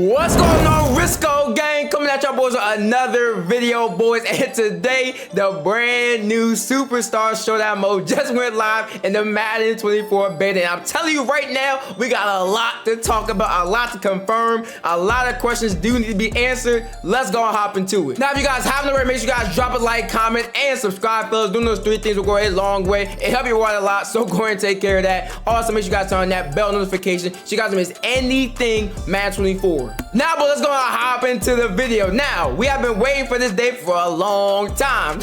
What's going on, Jurisco gang? Coming at y'all boys with another video, boys. And today, the brand new Superstar Showdown mode just went live in the Madden 24 beta. And I'm telling you right now, we got a lot to talk about, a lot to confirm, a lot of questions do need to be answered. Let's go and hop into it. Now, if you guys haven't already, make sure you guys drop a like, comment, and subscribe, fellas. Doing those three things will go a long way. It help you out a lot, so go ahead and take care of that. Also, make sure you guys turn on that bell notification so you guys don't miss anything Madden 24. Now, but let's go and hop into the video. Now, we have been waiting for this day for a long time.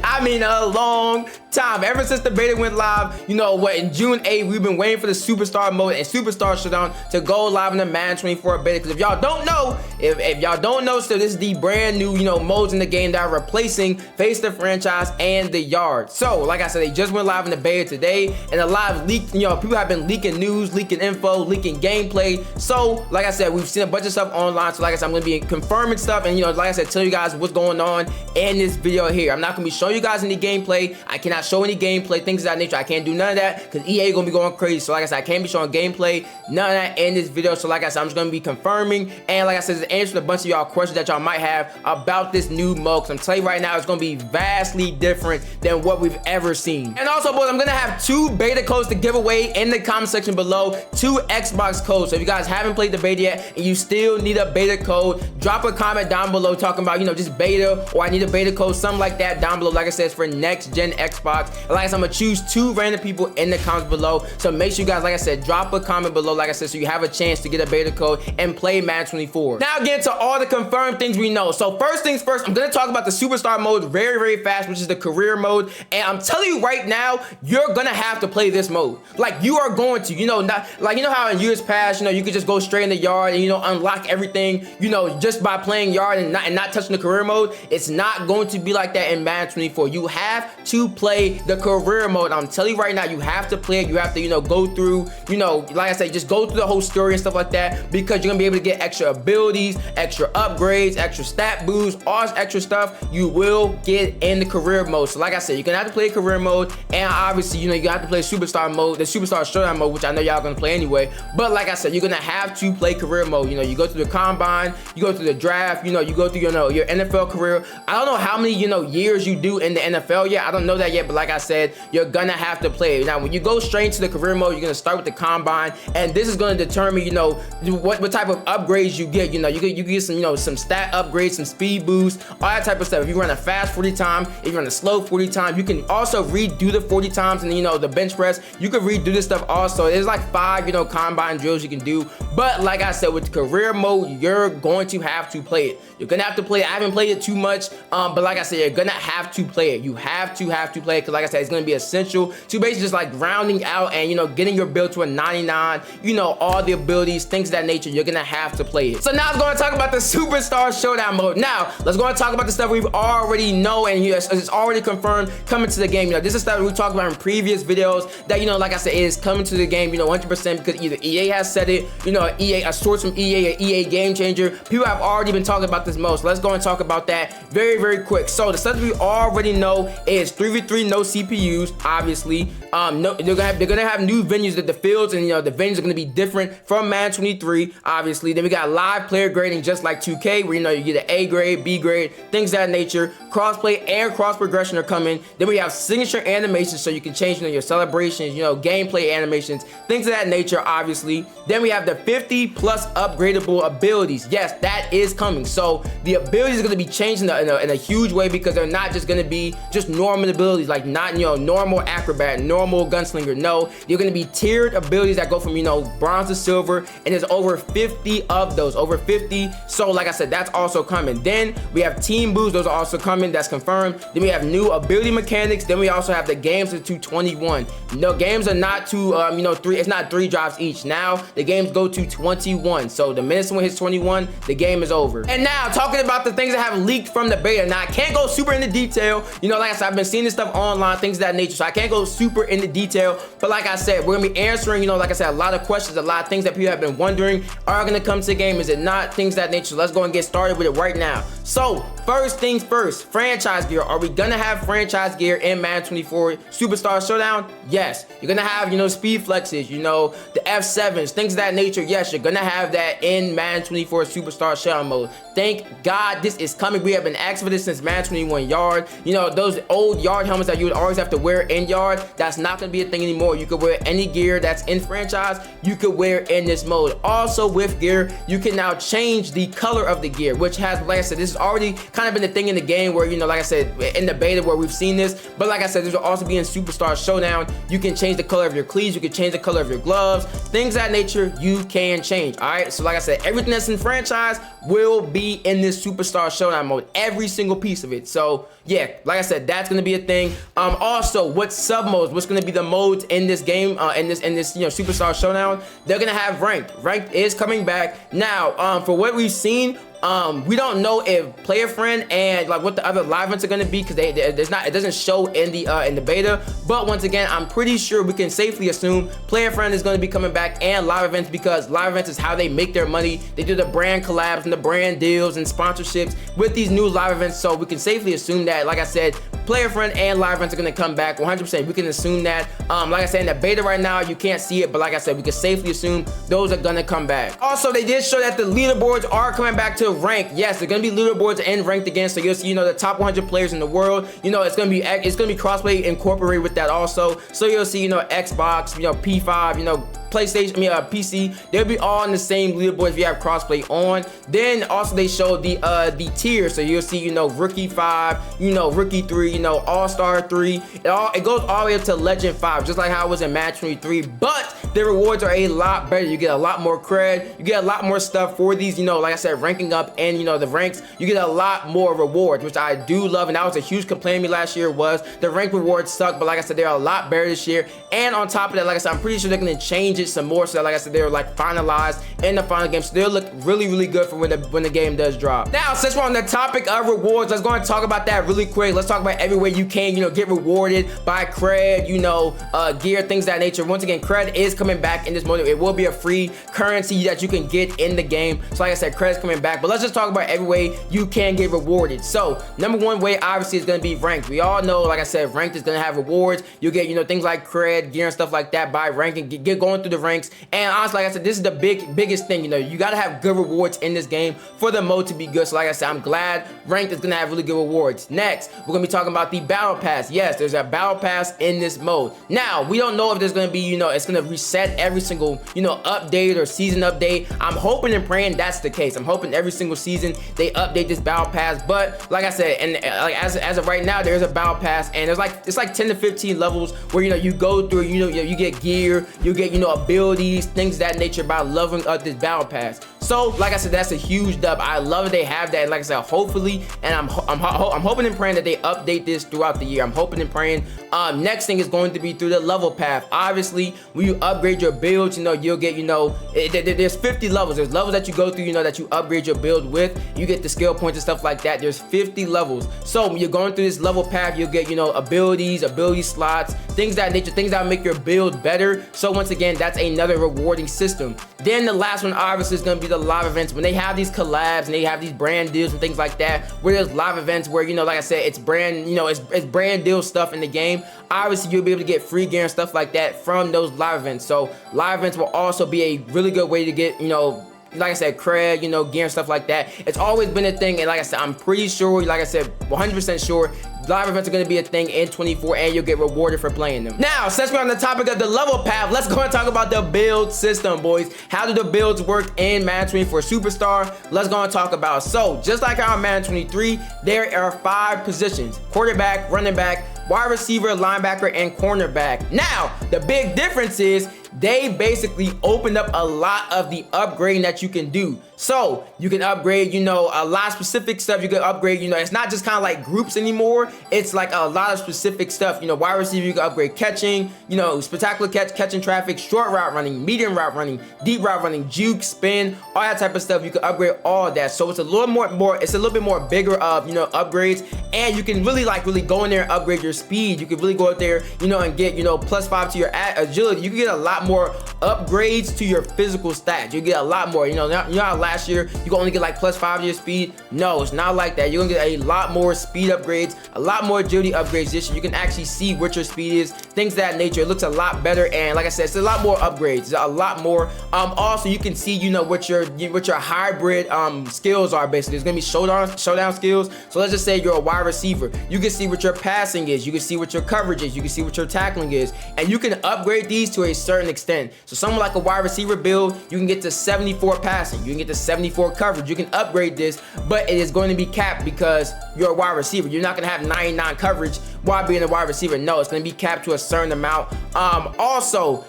I mean, a long time. Ever since the beta went live, you know what, in June 8th, we've been waiting for the Superstar mode and Superstar Showdown to go live in the Madden 24 beta. Because if y'all don't know, if y'all don't know, so this is the brand new, modes in the game that are replacing Face the Franchise and the Yard. So, like I said, they just went live in the beta today, and a lot of leaked, people have been leaking news, leaking info, leaking gameplay. So, like I said, we've seen a bunch of stuff online. So, like I said, I'm gonna be confirming stuff, and like I said, tell you guys what's going on in this video here. I'm not gonna be showing you guys any gameplay. I cannot show any gameplay, things of that nature. I can't do none of that because EA gonna be going crazy. So, like I said, I can't be showing gameplay, none of that in this video. So, like I said, I'm just gonna be confirming, and like I said, answering a bunch of y'all questions that y'all might have about this new mode. Because I'm telling you right now, it's gonna be vastly different than what we've ever seen. And also, boys, I'm gonna have 2 beta codes to give away in the comment section below. 2 Xbox codes. So if you guys haven't played the beta yet and you still need a beta code, drop a comment down below talking about, just beta, or I need a beta code, something like that down below. Like I said, it's for next gen Xbox. And like I said, I'm gonna choose 2 random people in the comments below. So make sure you guys, like I said, drop a comment below, like I said, so you have a chance to get a beta code and play Madden 24. Now get to all the confirmed things we know. So first things first, I'm gonna talk about the Superstar mode very, very fast, which is the career mode. And I'm telling you right now, you're gonna have to play this mode. Like, you are going to, not like, how in years past, you could just go straight in the yard and, unlock everything, just by playing yard and not touching the career mode. It's not going to be like that in Madden 24. You have to play the career mode. I'm telling you right now, you have to play it. You have to, go through, like I said, just go through the whole story and stuff like that, because you're gonna be able to get extra abilities, extra upgrades, extra stat boosts, all this extra stuff you will get in the career mode. So like I said, you're gonna have to play career mode, and obviously, you have to play Superstar mode, the Superstar Showdown mode, which I know y'all gonna play anyway. But like I said, you're gonna have to play career mode. You go through the combine, you go through the draft, you go through your NFL career. I don't know how many years you do in the NFL yet. I don't know that yet, but like I said, you're gonna have to play it. Now, when you go straight into the career mode, you're gonna start with the combine, and this is gonna determine what type of upgrades you get. You get some stat upgrades, some speed boosts, all that type of stuff. If you run a fast 40 time, if you run a slow 40 time, you can also redo the 40 times, and the bench press, you can redo this stuff also. There's like 5 combine drills you can do. But like I said, with career mode, you're going to have to play it. You're gonna have to play it. I haven't played it too much, but like I said, you're gonna have to play it. You have to play it, because like I said, it's gonna be essential to basically just like rounding out and getting your build to a 99, all the abilities, things of that nature. You're gonna have to play it. So now I'm gonna talk about the Superstar Showdown mode. Now let's go and talk about the stuff we've already know, and it's already confirmed coming to the game. This is stuff we talked about in previous videos that like I said, is coming to the game 100%, because either EA has said it, a source from EA, an EA game changer. People have already been talking about this mode, so let's go and talk about that very, very quick. So the stuff we already know is 3v3, no CPUs, obviously. They're gonna have new venues, that the fields and the venues are gonna be different from Madden 23, obviously. Then we got live player grading, just like 2K, where you get an A grade, B grade, things of that nature. Crossplay and cross progression are coming. Then we have signature animations, so you can change your celebrations, gameplay animations, things of that nature, obviously. Then we have the 50 plus upgradable abilities. Yes, that is coming. So the abilities are going to be changed in a huge way, because they're not just going to be just normal abilities, like not normal acrobat, normal gunslinger. No, you're going to be tiered abilities that go from bronze to silver, and there's over 50 of those, over 50. So like I said, that's also coming. Then we have team boosts, those are also coming, that's confirmed. Then we have new ability mechanics. Then we also have the games to 221. No, games are not to 3, it's not 3 drops each. Now the games go to 21. So the minute someone hits 21, the game is over. And now talking about the things that have leaked from the beta. Now I can't go super into detail, like I said, I've been seeing this stuff online, things of that nature, so I can't go super into detail. But like I said, we're gonna be answering, like I said, a lot of questions, a lot of things that people have been wondering are gonna come to the game. Is it not? Things of that nature. So let's go and get started with it right now. So first things first, franchise gear. Are we gonna have franchise gear in Madden 24 Superstar Showdown? Yes. You're gonna have, speed flexes, the F7s, things of that nature. Yes, you're gonna have that in Madden 24 Superstar Showdown mode. Thank God this is coming. We have been asking for this since Madden 21 Yard. You know, those old Yard helmets that you would always have to wear in Yard, that's not going to be a thing anymore. You could wear any gear that's in franchise, you could wear in this mode. Also with gear, you can now change the color of the gear, which has, like I said, this has already kind of been a thing in the game where, you know, like I said, in the beta where we've seen this, but like I said, this will also be in Superstar Showdown. You can change the color of your cleats, you can change the color of your gloves, things of that nature, you can change. All right, so like I said, everything that's in franchise will be in this Superstar Showdown mode, every single piece of it. So yeah, like I said, that's gonna be a thing. Also, what sub modes, what's gonna be the modes in this game, in this you know, Superstar Showdown, they're gonna have ranked. Ranked is coming back now. For what we've seen, we don't know if player friend and like what the other live events are going to be, because it doesn't show in the beta. But once again, I'm pretty sure we can safely assume player friend is going to be coming back and live events, because live events is how they make their money. They do the brand collabs and the brand deals and sponsorships with these new live events, so we can safely assume that, like I said, player friend and live events are going to come back 100%. We can assume that. Like I said, in the beta right now you can't see it, but like I said, we can safely assume those are going to come back. Also, they did show that the leaderboards are coming back to rank. Yes, they're gonna be leaderboards and ranked again, so you'll see, you know, the top 100 players in the world. You know, it's gonna be crossplay incorporated with that also, so you'll see, you know, Xbox, you know, P5, you know, PlayStation, PC, they'll be all in the same leaderboard if you have crossplay on. Then also they showed the tiers, so you'll see, you know, rookie 5, you know, rookie 3, you know, all-star 3. It goes all the way up to legend 5, just like how it was in Match 23. But the rewards are a lot better. You get a lot more cred, you get a lot more stuff for these, you know, like I said, ranking up and, you know, the ranks. You get a lot more rewards, which I do love, and that was a huge complaint of me last year, was the rank rewards suck. But like I said, they're a lot better this year. And on top of that, like I said, I'm pretty sure they're gonna change it some more, so that, like I said, they're like finalized in the final game, so they'll look really good for when the game does drop. Now, since we're on the topic of rewards, let's go and talk about that really quick. Let's talk about every way you can, you know, get rewarded by cred, you know, gear, things of that nature. Once again, cred is coming back in this mode. It will be a free currency that you can get in the game, so like I said, cred is coming back. But let's just talk about every way you can get rewarded. So number one way obviously is going to be ranked. We all know, like I said, ranked is going to have rewards. You'll get, you know, things like cred, gear, and stuff like that by ranking, get going through the ranks. And honestly, like I said, this is the biggest thing. You know, you got to have good rewards in this game for the mode to be good. So like I said, I'm glad ranked is going to have really good rewards. Next, we're going to be talking about the battle pass. Yes, there's a battle pass in this mode. Now, we don't know if there's going to be, you know, it's going to reset every single, you know, update or season update. I'm hoping and praying that's the case. I'm hoping every single season they update this battle pass. But like I said, and like as of right now, there's a battle pass, and it's like 10 to 15 levels where, you know, you go through, you know, you get gear, you get, you know, abilities, things of that nature by loving this battle pass. So like I said, that's a huge dub. I love that they have that, and like I said, hopefully, and I'm hoping and praying that they update this throughout the year. I'm hoping and praying. Next thing is going to be through the level path. Obviously, when you upgrade your builds, you know, you'll get, you know, there's 50 levels. There's levels that you go through, you know, that you upgrade your build with. You get the skill points and stuff like that. There's 50 levels. So when you're going through this level path, you'll get, you know, ability slots, things of that nature, things that make your build better. So once again, that's another rewarding system. Then the last one obviously is going to be the live events. When they have these collabs and they have these brand deals and things like that, where there's live events where, you know, like I said, it's brand, you know, it's brand deal stuff in the game. Obviously, you'll be able to get free gear and stuff like that from those live events. So live events will also be a really good way to get, you know, like I said, cred, you know, gear and stuff like that. It's always been a thing, and like I said, I'm pretty sure, like I said, 100% sure, live events are going to be a thing in 24, and you'll get rewarded for playing them. Now, since we're on the topic of the level path, let's go and talk about the build system, boys. How do the builds work in Madden 24 Superstar? Let's go and talk about. So, just like our Madden 23, there are 5 positions: quarterback, running back, wide receiver, linebacker, and cornerback. Now, the big difference is they basically opened up a lot of the upgrading that you can do. So you can upgrade, you know, a lot of specific stuff. You can upgrade, you know, it's not just kind of like groups anymore. It's like a lot of specific stuff. You know, wide receiver, you can upgrade catching, you know, spectacular catching traffic, short route running, medium route running, deep route running, juke, spin, all that type of stuff. You can upgrade all of that. So it's a little it's a little bit more bigger of, you know, upgrades, and you can really go in there and upgrade your speed. You can really go out there, you know, and get, you know, +5 to your agility. You can get a lot lot more upgrades to your physical stats. You get a lot more. You know how last year you could only get like +5 to your speed? No, it's not like that. You're gonna get a lot more speed upgrades, a lot more agility upgrades this year. You can actually see what your speed is, things of that nature. It looks a lot better, and like I said, it's a lot more upgrades. It's a lot more. Also, you can see, you know, what your hybrid skills are. Basically, it's gonna be showdown skills. So let's just say you're a wide receiver. You can see what your passing is. You can see what your coverage is. You can see what your tackling is, and you can upgrade these to a certain extent. So someone like a wide receiver build, you can get to 74 passing. You can get to 74 coverage. You can upgrade this, but it is going to be capped because you're a wide receiver. You're not gonna have 99 coverage while being a wide receiver. No, it's gonna be capped to a certain amount. Also,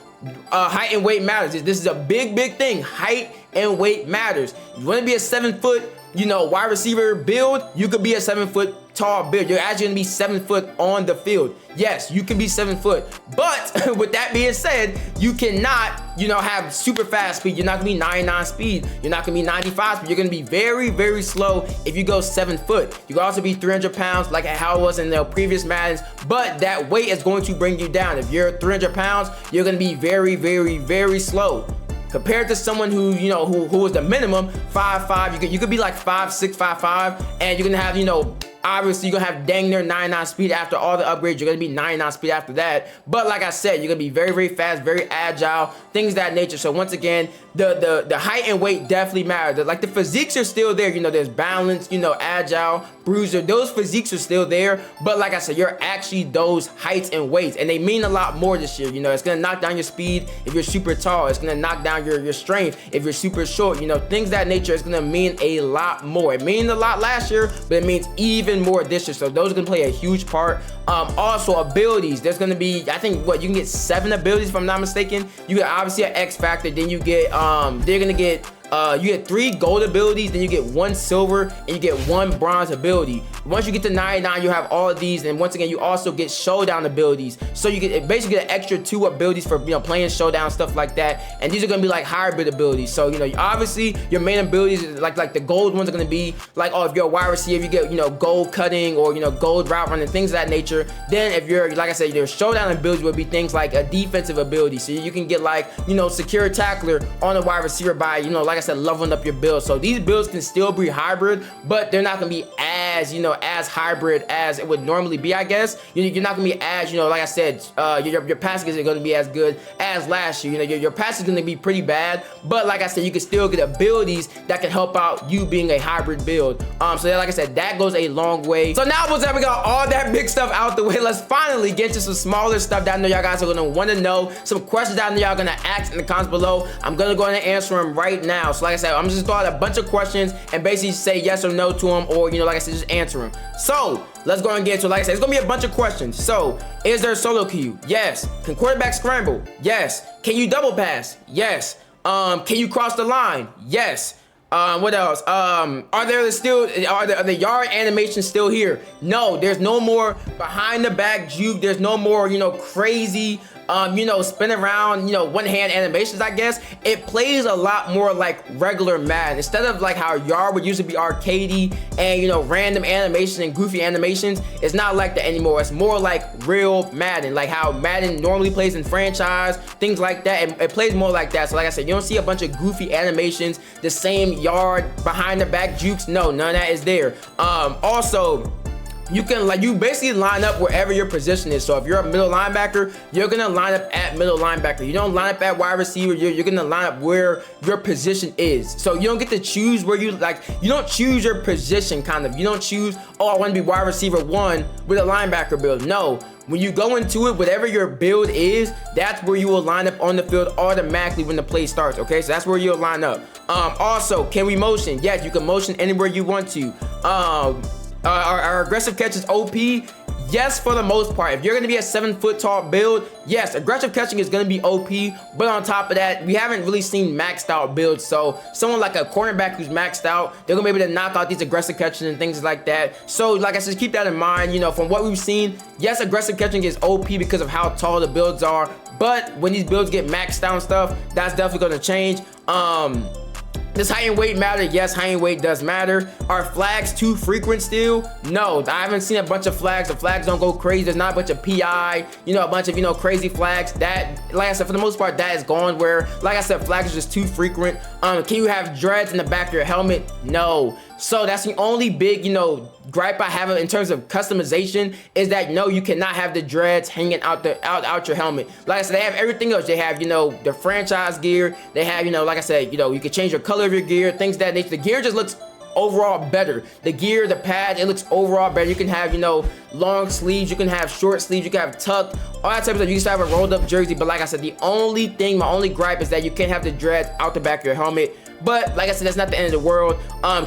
height and weight matters. This is a big thing. Height and weight matters. You want to be a 7-foot, you know, wide receiver build, you could be a 7-foot tall build. You're actually gonna be 7 foot on the field. Yes, you can be 7 foot, but with that being said, you cannot, you know, have super fast speed. You're not gonna be 99 speed. You're not gonna be 95 speed. You're gonna be very slow if you go 7 foot. You can also be 300 pounds like how it was in the previous Maddens, but that weight is going to bring you down. If you're 300 pounds, you're gonna be very slow. Compared to someone who, you know, who is the minimum 5'5", you could be like 5'6", 5'5", and you're gonna have, you know, obviously you're gonna have dang near 99 speed after all the upgrades. You're gonna be 99 speed after that. But like I said, you're gonna be very fast, very agile, things of that nature. So once again, the height and weight definitely matter. Like the physiques are still there. You know, there's balance, you know, agile, bruiser. Those physiques are still there. But like I said, you're actually those heights and weights, and they mean a lot more this year. You know, it's gonna knock down your speed if you're super tall. It's gonna knock down your strength if you're super short. You know, things of that nature is gonna mean a lot more. It means a lot last year, but it means even more this year. So those are gonna play a huge part. Also abilities. There's gonna be, I think, what, you can get 7 abilities if I'm not mistaken. You get obviously an X factor, then you get they're gonna get you get 3 gold abilities, then you get 1 silver, and you get 1 bronze ability. Once you get to 99, you have all of these, and once again, you also get showdown abilities. So you get basically an extra 2 abilities for, you know, playing showdown, stuff like that. And these are gonna be like hybrid abilities. So, you know, obviously your main abilities, like the gold ones, are gonna be like, oh, if you're a wide receiver, you get, you know, gold cutting or, you know, gold route running, things of that nature. Then if you're, like I said, your showdown abilities would be things like a defensive ability. So you can get like, you know, secure tackler on a wide receiver by, you know, like I said, leveling up your build. So these builds can still be hybrid, but they're not gonna be as, you know, as hybrid as it would normally be, I guess. You're not gonna be as, you know, like I said, your passing isn't gonna be as good as last year. You know, your passing is gonna be pretty bad, but like I said, you can still get abilities that can help out you being a hybrid build. So like I said, that goes a long way. So now that we got all that big stuff out the way, let's finally get to some smaller stuff that I know y'all guys are gonna want to know. Some questions that I know y'all gonna ask in the comments below. I'm gonna go ahead and answer them right now. So like I said, I'm just throwing out a bunch of questions and basically say yes or no to them, or, you know, like I said, just answer them. So let's go and get into it. Like I said, it's gonna be a bunch of questions. So, is there a solo queue? Yes. Can quarterback scramble? Yes. Can you double pass? Yes. Can you cross the line? Yes. What else? Are the yard animations still here? No, there's no more behind the back juke. There's no more, you know, crazy, you know, spin around, you know, one hand animations, I guess. It plays a lot more like regular Madden. Instead of like how yard would usually be arcadey and, you know, random animations and goofy animations, it's not like that anymore. It's more like real Madden, like how Madden normally plays in franchise, things like that. And it plays more like that. So like I said, you don't see a bunch of goofy animations, the same yard behind the back jukes. No, none of that is there. Also, you can, like, you basically line up wherever your position is. So if you're a middle linebacker, you're gonna line up at middle linebacker. You don't line up at wide receiver. You're gonna line up where your position is. So you don't get to choose where you, like, you don't choose your position, kind of. You don't choose, oh, I want to be wide receiver 1 with a linebacker build. No. When you go into it, whatever your build is, that's where you will line up on the field automatically when the play starts, okay? So that's where you'll line up. Also, can we motion? Yes, you can motion anywhere you want to. Our aggressive catch is OP. Yes, for the most part. If you're going to be a 7 foot tall build, yes, aggressive catching is going to be OP. But on top of that, we haven't really seen maxed out builds. So someone like a cornerback who's maxed out, they're going to be able to knock out these aggressive catching and things like that. So like I said, keep that in mind. You know, from what we've seen, yes, aggressive catching is OP because of how tall the builds are. But when these builds get maxed out and stuff, that's definitely going to change. Does height and weight matter? Yes, height and weight does matter. Are flags too frequent still? No, I haven't seen a bunch of flags. The flags don't go crazy. There's not a bunch of PI, you know, a bunch of, you know, crazy flags. That, like I said, for the most part, that is gone where, like I said, flags are just too frequent. Can you have dreads in the back of your helmet? No. So that's the only big, you know, gripe I have in terms of customization is that no, you cannot have the dreads hanging out your helmet. Like I said, they have everything else. They have, you know, the franchise gear. They have, you know, like I said, you know, you can change your color of your gear, things of that nature. The gear just looks overall better. The gear, the pads, it looks overall better. You can have, you know, long sleeves, you can have short sleeves, you can have tucked, all that type of stuff. You can still have a rolled up jersey, but like I said, the only thing, my only gripe is that you can't have the dreads out the back of your helmet. But like I said, that's not the end of the world.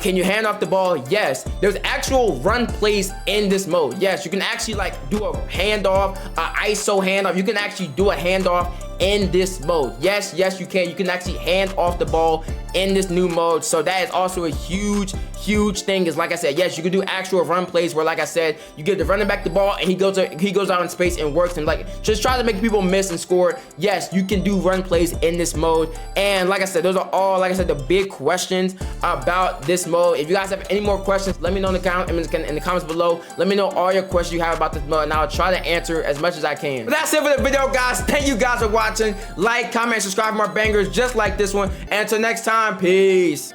Can you hand off the ball? Yes. There's actual run plays in this mode. Yes, you can actually like do a handoff, ISO handoff. You can actually do a handoff in this mode. Yes, you can. You can actually hand off the ball in this new mode. So that is also a huge thing. Is like I said, yes, you can do actual run plays where, like I said, you give the running back the ball and he goes out in space and works and like just try to make people miss and score. Yes, you can do run plays in this mode. And like I said, those are all, like I said, the big questions about this mode. If you guys have any more questions, let me know in the comments below. Let me know all your questions you have about this mode, and I'll try to answer as much as I can. But that's it for the video, guys. Thank you guys for watching. Like, comment, subscribe for more bangers just like this one. And until next time, peace.